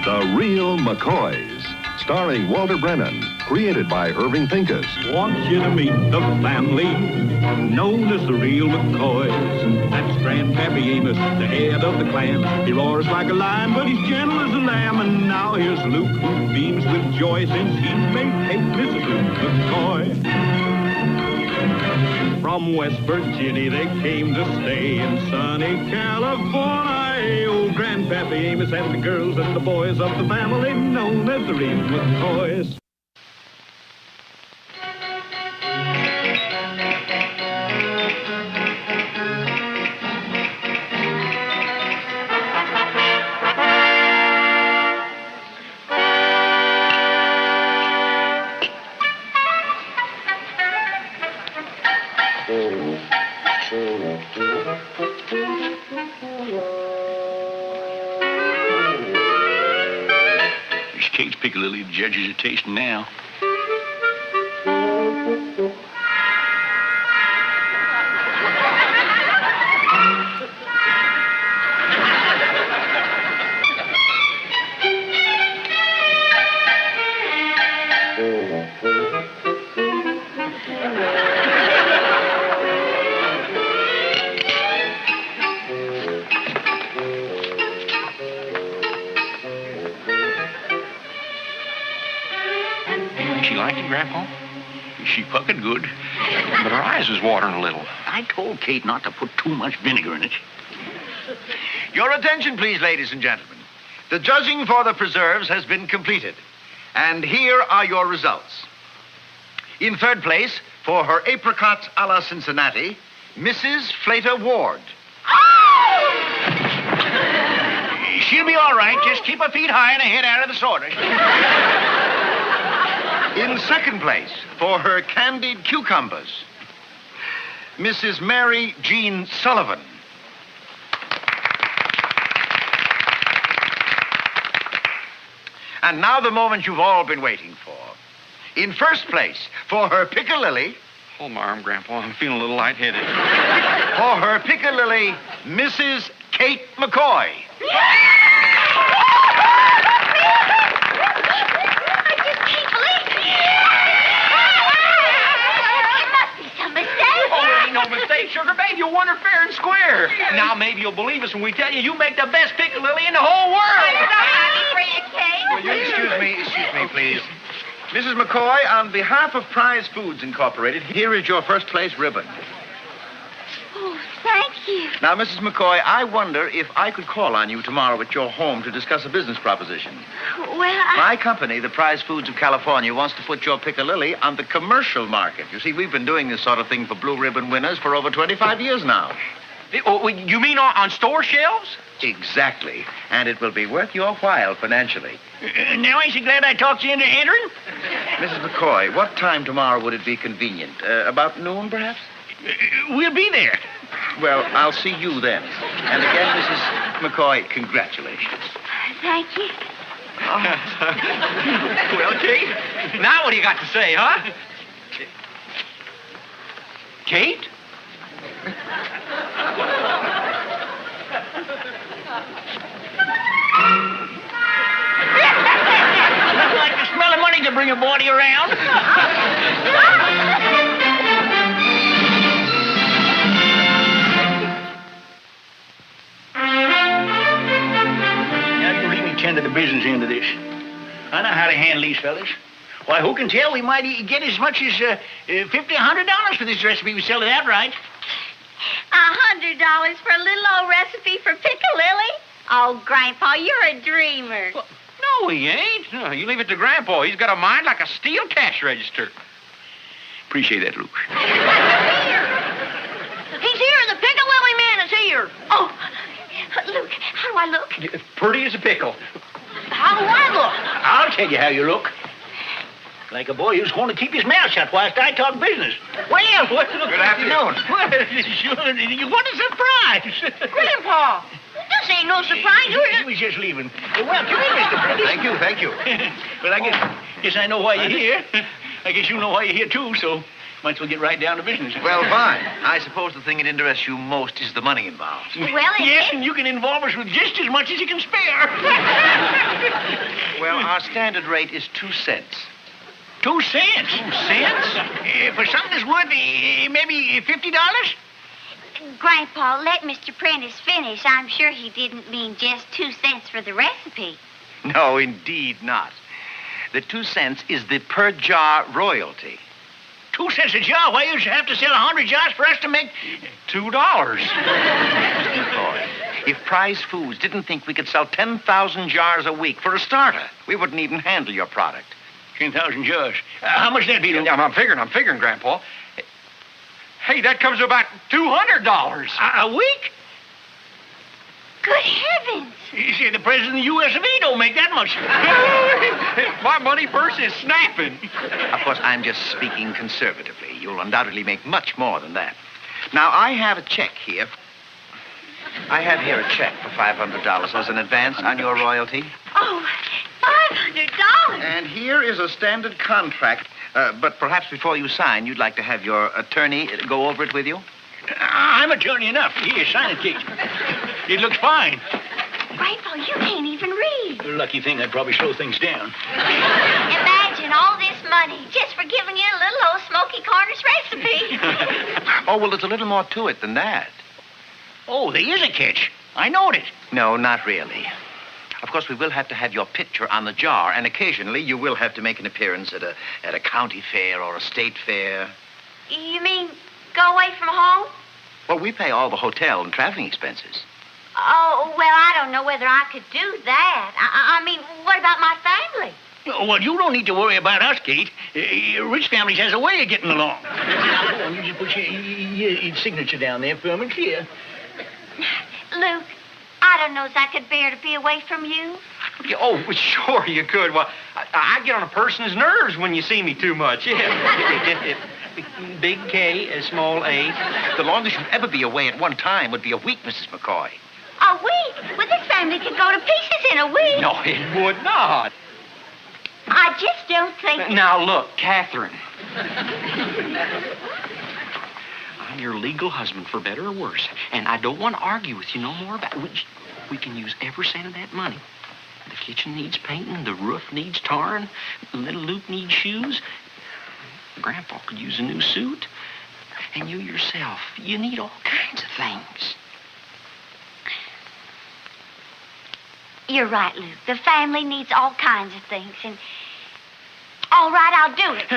The Real McCoys, starring Walter Brennan, created by Irving Pincus. Want you to meet the family known as the Real McCoys. That's Grandpappy Amos, the head of the clan. He roars like a lion, but he's gentle as a lamb. And now here's Luke, who beams with joy since he made Kate Mrs. Luke McCoy. From West Virginia they came to stay in sunny California. Old Grandpappy Amos and the girls and the boys of the family known as the Real McCoys. This cake's piccalilli, the judges are tasting now. She liked it, Grandpa? She puckered good, but her eyes was watering a little. I told Kate not to put too much vinegar in it. Your attention, please, ladies and gentlemen. The judging for the preserves has been completed. And here are your results. In third place, for her apricot a la Cincinnati, Mrs. Flater Ward. She'll be all right. Just keep her feet high and her head out of the sawdust. In second place, for her candied cucumbers, Mrs. Mary Jean Sullivan. And now the moment you've all been waiting for. In first place, for her piccalilli. Hold my arm, Grandpa. I'm feeling a little lightheaded. For her piccalilli, Mrs. Kate McCoy. No mistake, Sugar Babe. You won her fair and square. Now, maybe you'll believe us when we tell you you make the best piccalilli in the whole world. I'm so happy for you, Kate. Will you excuse me, please. Mrs. McCoy, on behalf of Prize Foods Incorporated, here is your first place ribbon. Oh, thank you. Now, Mrs. McCoy, I wonder if I could call on you tomorrow at your home to discuss a business proposition. Well, My company, the Prize Foods of California, wants to put your piccalilli on the commercial market. You see, we've been doing this sort of thing for blue ribbon winners for over 25 years now. Oh, you mean on store shelves? Exactly. And it will be worth your while financially. Now, ain't you glad I talked you into entering? Mrs. McCoy, what time tomorrow would it be convenient? About noon, perhaps? We'll be there. Well, I'll see you then. And again, Mrs. McCoy, congratulations. thank you. Well, Kate, now what do you got to say, huh? Kate? Like the smell of money to bring a body around. Now, you leave me tend to the business end of this. I know how to handle these fellas. Why, who can tell? We might get as much as $50, $100 for this recipe. We sell it outright. $100 for a little old recipe for piccalilli? Oh, Grandpa, you're a dreamer. Well, no, he ain't. No, you leave it to Grandpa. He's got a mind like a steel cash register. Appreciate that, Luke. He's here. The piccalilli man is here. Oh, Luke, how do I look? Pretty as a pickle. How do I look? I'll tell you how you look. Like a boy who's going to keep his mouth shut whilst I talk business. Well, Good afternoon. Well, sure, what a surprise. Grandpa, this ain't no surprise. He was just leaving. Well, come in, Mr. Prentice. Thank you. Well, I guess I know why you're here. I guess you know why you're here, too, so Might as well get right down to business. Well, fine. I suppose the thing that interests you most is the money involved. Well, Yes, and you can involve us with just as much as you can spare. Well, our standard rate is 2 cents. 2 cents. 2 cents? For something that's worth maybe $50? Grandpa, let Mr. Prentice finish. I'm sure he didn't mean just 2 cents for the recipe. No, indeed not. The 2 cents is the per jar royalty. 2 cents a jar? Why, you should have to sell 100 jars for us to make $2. Boy, if Prize Foods didn't think we could sell 10,000 jars a week for a starter, we wouldn't even handle your product. 10,000 jars. How much that be? I'm figuring, Grandpa. Hey, that comes to about $200. A week? Good heavens! You see, the president of the U.S. of A. don't make that much. My money purse is snapping. Of course, I'm just speaking conservatively. You'll undoubtedly make much more than that. Now, I have a check here. I have here a check for $500 as an advance on your royalty. Oh, $500? And here is a standard contract. But perhaps before you sign, you'd like to have your attorney go over it with you? I'm attorney enough. Here, sign it, Kate. It looks fine. Grandpa, you can't even read. Lucky thing, I'd probably slow things down. Imagine all this money just for giving you a little old Smoky Corners recipe. Oh, well, there's a little more to it than that. Oh, there is a catch. I knowed it. No, not really. Of course, we will have to have your picture on the jar, and occasionally you will have to make an appearance at a county fair or a state fair. You mean go away from home? Well, we pay all the hotel and traveling expenses. Oh, well, I don't know whether I could do that. I mean, what about my family? Well, you don't need to worry about us, Kate. Rich families has a way of getting along. Go on, you just put your signature down there firm and clear. Luke, I don't know if I could bear to be away from you. Oh, sure you could. Well, I get on a person's nerves when you see me too much. Yeah. Big K, a small A. The longest you'd ever be away at one time would be a week, Mrs. McCoy. A week? Well, this family could go to pieces in a week. No, it would not. I just don't think... Now, look, Catherine. I'm your legal husband, for better or worse, and I don't want to argue with you no more about it. We can use every cent of that money. The kitchen needs painting, the roof needs tarring, little Luke needs shoes. Grandpa could use a new suit. And you yourself, you need all kinds of things. You're right, Luke. The family needs all kinds of things, and... All right, I'll do it.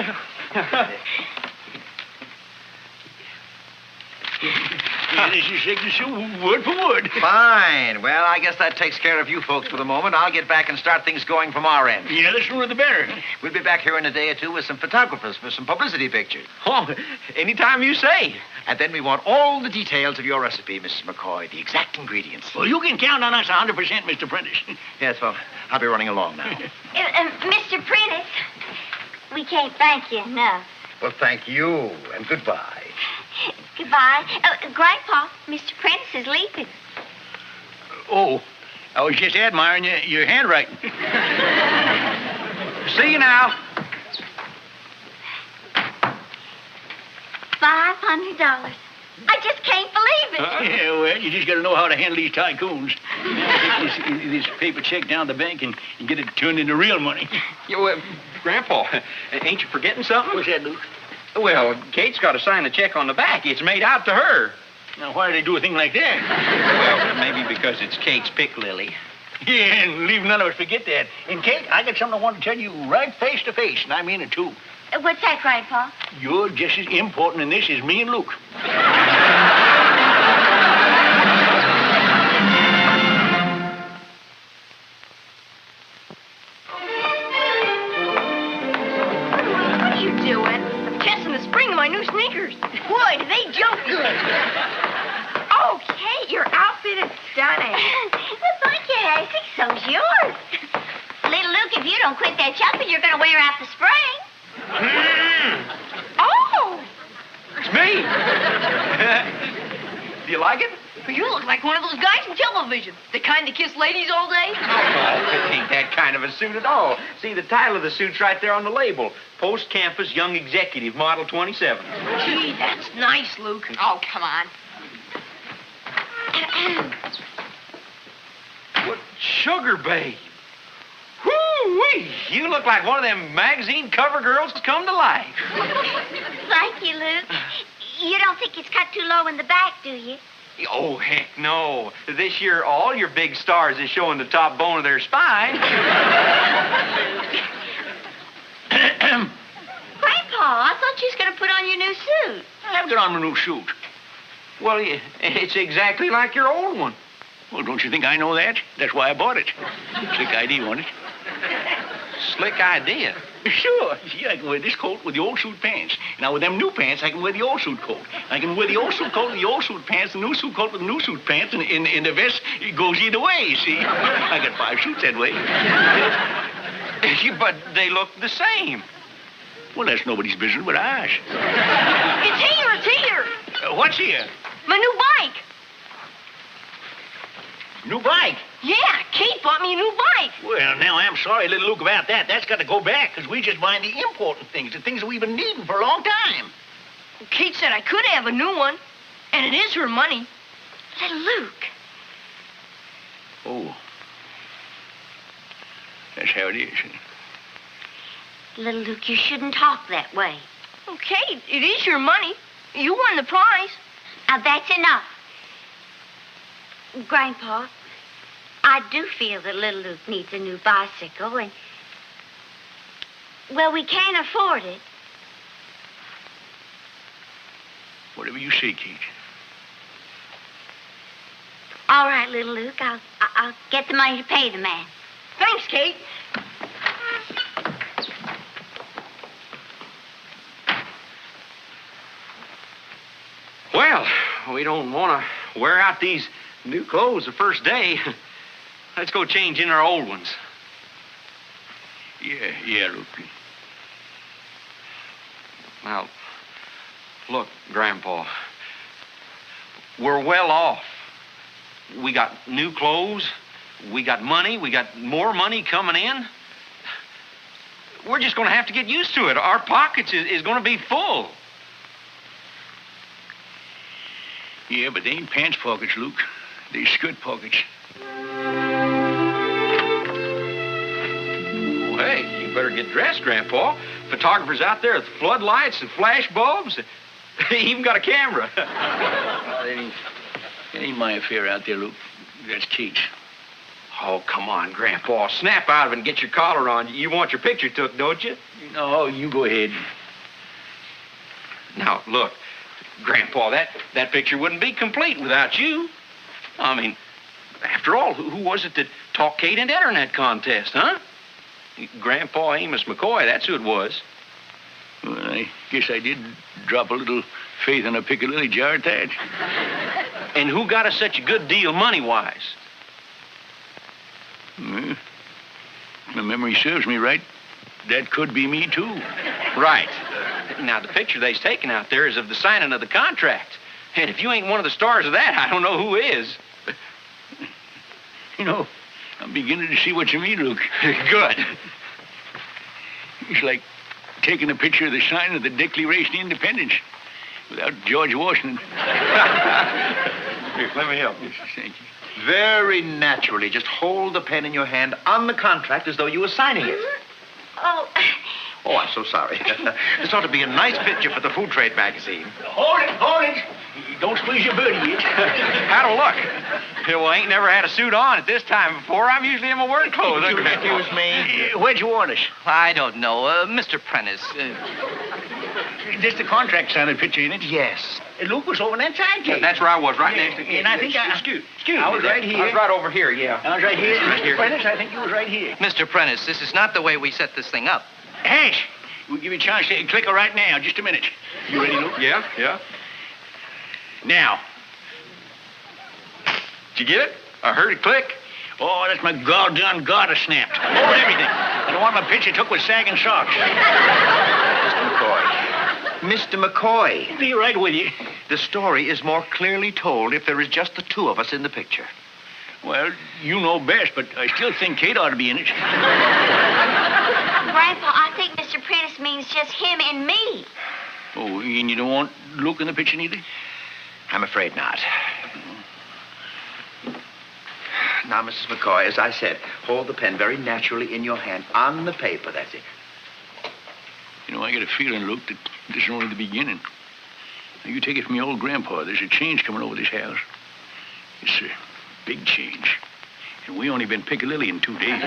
This is signature word for word. Fine. Well, I guess that takes care of you folks for the moment. I'll get back and start things going from our end. Yeah, the sooner the better. We'll be back here in a day or two with some photographers for some publicity pictures. Oh, anytime you say. And then we want all the details of your recipe, Mrs. McCoy, the exact ingredients. Well, you can count on us 100%, Mr. Prentice. Yes, well, I'll be running along now. Mr. Prentice, we can't thank you enough. Well, thank you, and goodbye. Goodbye. Grandpa, Mr. Prentice is leaving. Oh, I was just admiring your handwriting. See you now. $500. I just can't believe it. Yeah, well, you just got to know how to handle these tycoons. Take this paper check down to the bank and get it turned into real money. Grandpa, ain't you forgetting something? What's that, Luke? Well, Kate's got to sign the check on the back. It's made out to her. Now, why do they do a thing like that? Well, maybe because it's Kate's pick lily. Yeah, and leave none of us forget that. And, Kate, I got something I want to tell you right face to face, and I mean it, too. What's that, Grandpa? You're just as important in this as me and Luke. What are you doing? I'm testing the spring of my new sneakers. Boy, do they jump good. Oh, Kate, your outfit is stunning. Well, thank you, Hassie. So's yours. Little Luke, if you don't quit that jumping, you're going to wear out the spring. Oh! It's me. Do you like it? You look like one of those guys in television. The kind that kiss ladies all day. Oh, it ain't that kind of a suit at all. See, the title of the suit's right there on the label. Post-campus young executive, model 27. Gee, that's nice, Luke. Oh, come on. What sugar babe. Whoo-wee! You look like one of them magazine cover girls that's come to life. Thank you, Luke. You don't think it's cut too low in the back, do you? Oh, heck no. This year, all your big stars is showing the top bone of their spine. Grandpa, I thought you was going to put on your new suit. I have got on my new suit. Well, it's exactly like your old one. Well, don't you think I know that? That's why I bought it. Slick idea, wasn't it? Slick idea. Sure. See, I can wear this coat with the old suit pants. Now, with them new pants, I can wear the old suit coat. I can wear the old suit coat with the old suit pants, the new suit coat with the new suit pants, and in the vest, it goes either way, you see? I got 5 suits that way. But they look the same. Well, that's nobody's business but ours. It's here. What's here? My new bike. New bike. Yeah, Kate bought me a new bike. Well, now, I'm sorry, little Luke, about that. That's got to go back, because we just buying the important things, the things that we've been needing for a long time. Kate said I could have a new one, and it is her money. Little Luke. Oh. That's how it is. Little Luke, you shouldn't talk that way. Okay, it is your money. You won the prize. Now, that's enough. Grandpa, I do feel that little Luke needs a new bicycle, and, well, we can't afford it. Whatever you say, Kate. All right, little Luke, I'll get the money to pay the man. Thanks, Kate. Well, we don't want to wear out these new clothes the first day. Let's go change in our old ones. Yeah, Luke. Now, look, Grandpa, we're well off. We got new clothes, we got money, we got more money coming in. We're just going to have to get used to it. Our pockets is going to be full. Yeah, but they ain't pants pockets, Luke. They skirt pockets. Well, hey, you better get dressed, Grandpa. Photographers out there with floodlights and flash bulbs. They even got a camera. It ain't my affair out there, Luke. That's Kate's. Oh, come on, Grandpa. Snap out of it and get your collar on. You want your picture took, don't you? No, you go ahead. Now, look, Grandpa, that picture wouldn't be complete without you. I mean, after all, who was it that talked Kate into entering that contest, huh? Grandpa Amos McCoy, that's who it was. Well, I guess I did drop a little faith in a Piccadilly jar at that. And who got us such a good deal money-wise? Well, if my memory serves me right, that could be me, too. Right. Now, the picture they's taking out there is of the signing of the contract. And if you ain't one of the stars of that, I don't know who is. You know, I'm beginning to see what you mean, Luke. Good. It's like taking a picture of the signing of the Declaration of Independence without George Washington. Here, let me help you. Thank you. Very naturally, just hold the pen in your hand on the contract as though you were signing it. Oh, Oh, I'm so sorry. This ought to be a nice picture for the Food Trade magazine. Hold it. Don't squeeze your birdie yet. How'd it look? Well, I ain't never had a suit on at this time before. I'm usually in my work clothes. Excuse me. Where'd you want us? I don't know. Mr. Prentice. This the contract signed picture in it? Yes. Luke was over on that side, Kate. That's where I was, right next to And I think Excuse I was me, right here. I was right over here, yeah. I was right here. Right here. Prentice, I think you was right here. Mr. Prentice, this is not the way we set this thing up. Hash, we'll give you a chance to click her right now. Just a minute. You ready, Luke? Yeah. Now. Did you get it? I heard it click. Oh, that's my goddamn garter snapped. Over everything. I don't want my picture took with sagging socks. Mr. McCoy, Mr. McCoy, Be right with you. the story is more clearly told if there is just the two of us in the picture. Well, you know best, but I still think Kate ought to be in it. Grandpa, I think Mr. Prentice means just him and me. Oh, and you don't want Luke in the picture neither? I'm afraid not. Now, Mrs. McCoy, as I said, hold the pen very naturally in your hand on the paper. That's it. You know, I get a feeling, Luke, that this is only the beginning. Now, you take it from your old grandpa. There's a change coming over this house. It's a big change. And we only been Piccadilly in 2 days.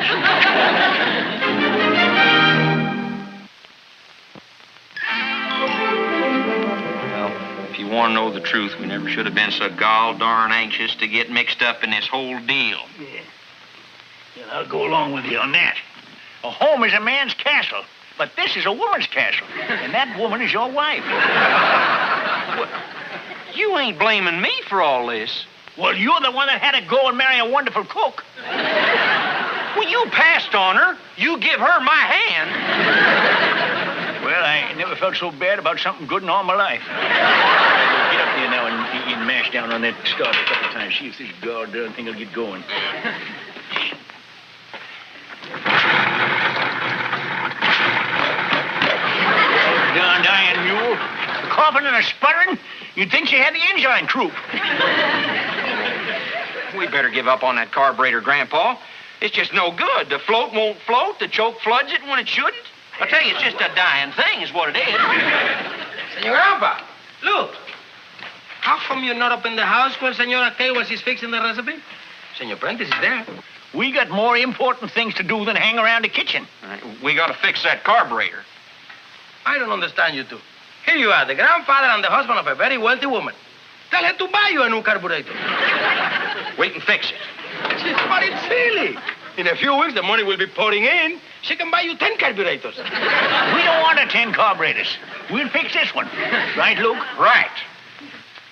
Well, if you want to know the truth, we never should have been so gall darn anxious to get mixed up in this whole deal. Yeah, I'll go along with you on that. A home is a man's castle, but this is a woman's castle. And that woman is your wife. You ain't blaming me for all this. Well, you're the one that had to go and marry a wonderful cook. Well, you passed on her. You give her my hand. Well, I never felt so bad about something good in all my life. Get up there now and mash down on that starter a couple times. See if this goddamn thing will get going. Darn dying mule. A coughing and a sputtering? You'd think she had the engine croup. We better give up on that carburetor, Grandpa. It's just no good. The float won't float. The choke floods it when it shouldn't. I tell you, it's just a dying thing is what it is. Senor Grandpa, look. How come you're not up in the house when Senora Kay was fixing the recipe? Senor Prentice is there. We got more important things to do than hang around the kitchen. We got to fix that carburetor. I don't understand you two. Here you are, the grandfather and the husband of a very wealthy woman. Tell her to buy you a new carburetor. Wait and fix it. But it's silly. In a few weeks, the money will be pouring in. She can buy you 10 carburetors. We don't want 10 carburetors. We'll fix this one. Right, Luke? Right.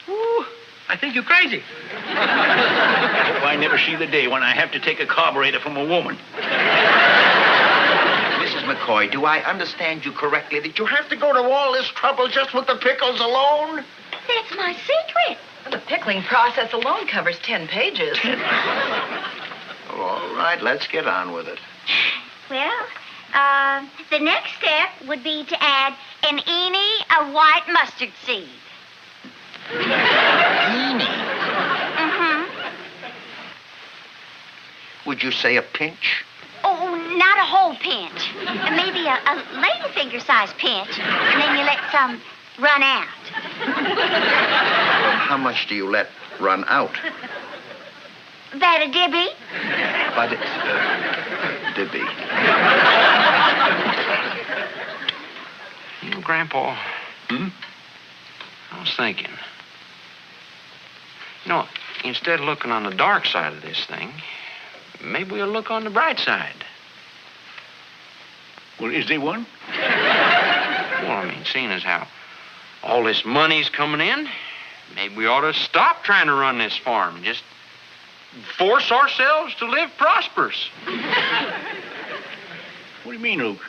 Ooh, I think you're crazy. I hope I never see the day when I have to take a carburetor from a woman. Mrs. McCoy, do I understand you correctly that you have to go to all this trouble just with the pickles alone? That's my secret. The pickling process alone covers 10 pages. All right, let's get on with it. Well, the next step would be to add an eeny of white mustard seed. Mm-hmm. Would you say a pinch? Oh, not a whole pinch. Maybe a ladyfinger-sized pinch. And then you let some run out. Well, how much do you let run out? That a dibby? But Dibby. You know, Grandpa. I was thinking. You know, instead of looking on the dark side of this thing, maybe we'll look on the bright side. Well, is there one? Well, I mean, seeing as how all this money's coming in, maybe we ought to stop trying to run this farm and just force ourselves to live prosperous. What do you mean, Luke?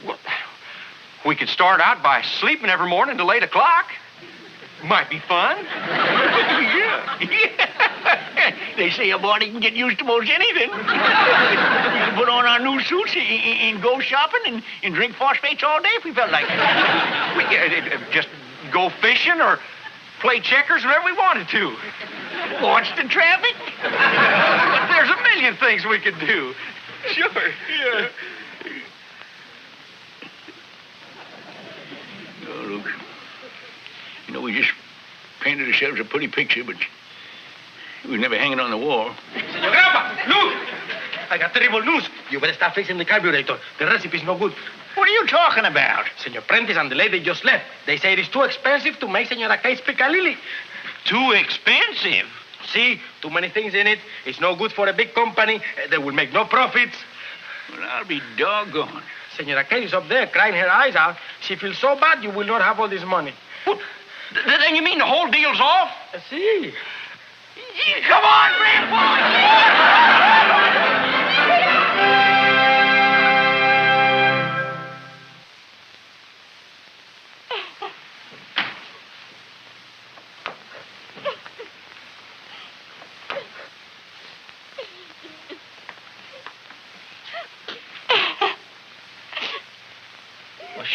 Well, we could start out by sleeping every morning till 8 o'clock. Might be fun. Yeah. They say a body can get used to most anything. We can put on our new suits and go shopping and drink phosphates all day if we felt like it. We just go fishing or play checkers whenever we wanted to. Watch the traffic. But there's a million things we could do. Sure, yeah. Oh, Luke. You know, we just painted ourselves a pretty picture, but we never hang it on the wall. Senor Grandpa, look! I got terrible news. You better start fixing the carburetor. The recipe's no good. What are you talking about? Senor Prentice and the lady just left. They say it is too expensive to make Senora Kay speak a lily. Too expensive. See, too many things in it. It's no good for a big company. They will make no profits. Well, I'll be doggone. Senora Kay is up there crying her eyes out. She feels so bad you will not have all this money. What? Then you mean the whole deal's off? See? Come on, Grandpa!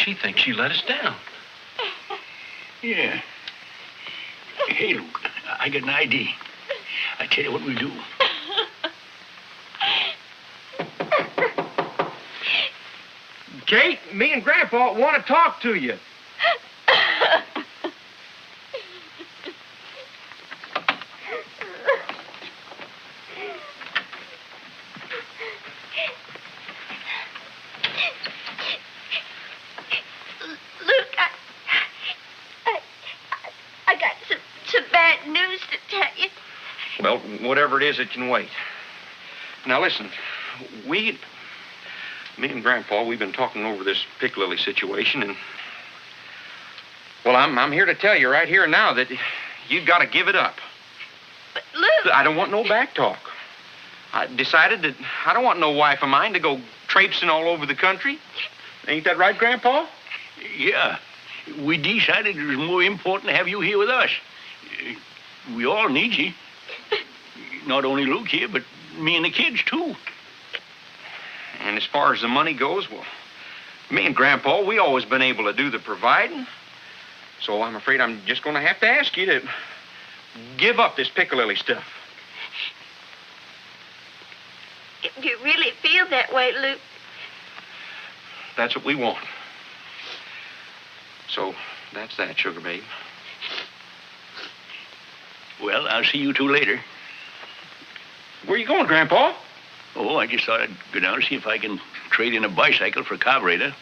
She thinks she let us down. Yeah. Hey, Luke, I got an idea. I tell you what we'll do. Kate, me and Grandpa want to talk to you. Luke, I got some bad news to tell you. Well, whatever it is, it can wait. Now, listen, me and Grandpa, we've been talking over this pick lily situation, and, well, I'm here to tell you right here now that you've got to give it up. But, Luke... I don't want no back talk. I decided that I don't want no wife of mine to go traipsing all over the country. Ain't that right, Grandpa? Yeah. We decided it was more important to have you here with us. We all need you. Not only Luke here, but me and the kids, too. And as far as the money goes, well, me and Grandpa, we always been able to do the providing. So I'm afraid I'm just going to have to ask you to give up this piccalilli stuff. If you really feel that way, Luke... That's what we want. So that's that, sugar babe. Well, I'll see you two later. Where you going, Grandpa? Oh, I just thought I'd go down and see if I can trade in a bicycle for a carburetor.